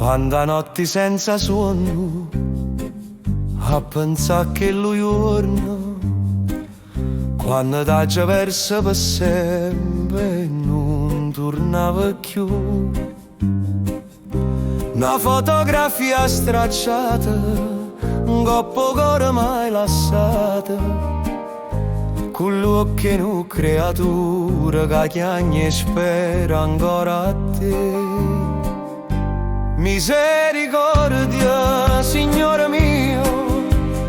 Quando a notti senza sonno a pensare che lui giorno, quando da già persa per sempre e non tornava più. Una fotografia stracciata, un coppo cuore mai lasciata, con l'occhio in una creatura che chiagna e spera ancora a te. Misericordia, Signore mio,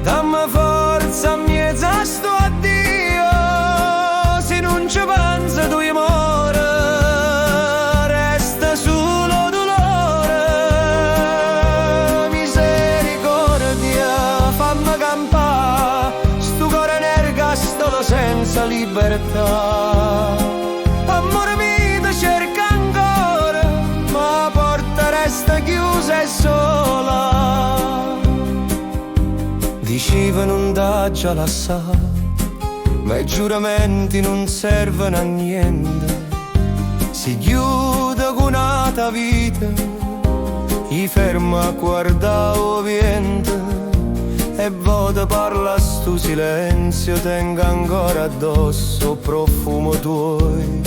dammi forza a mezza sto addio, se non ci pensa tu amore, resta solo dolore. Misericordia, fammi campare, sto cuore nergastolo senza libertà. Amore mio, cerca ancora, ma la porta resta chiusa e sola. Diceva non dà già la sa, ma i giuramenti non servono a niente. Si chiude con un'altra vita, i ferma a guardare il vento, e vota parla sto silenzio, tenga ancora addosso il profumo tuoi.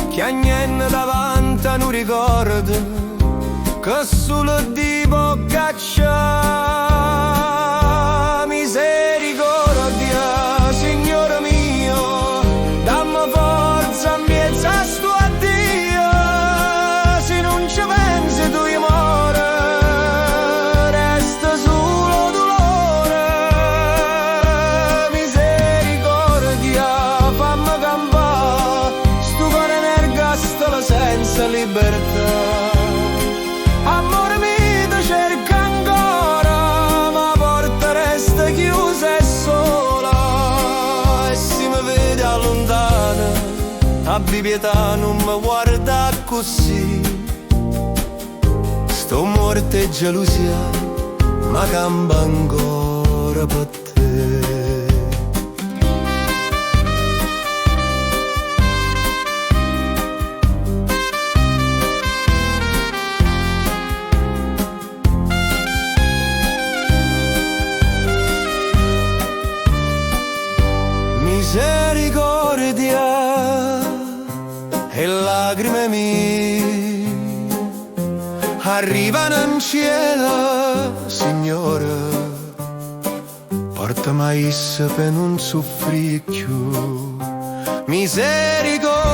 Che a niente davanti non ricordo, che solo di bocca c'ha. Misericordia, Signore mio, dammi forza a mezza sto addio, se non ci pensi tu amore, resta solo dolore. Misericordia, fammi campare, sto cuore nergastolo senza libertà. Amore mio, cerca ancora, ma la porta resta chiusa e sola. E se mi vede allontana, abbi pietà, non mi guarda così. Sto morto e gelosia, ma campa ancora per te. Misericordia e lacrime mie arrivano in cielo, Signore, portami a essa per non soffrire più. Misericordia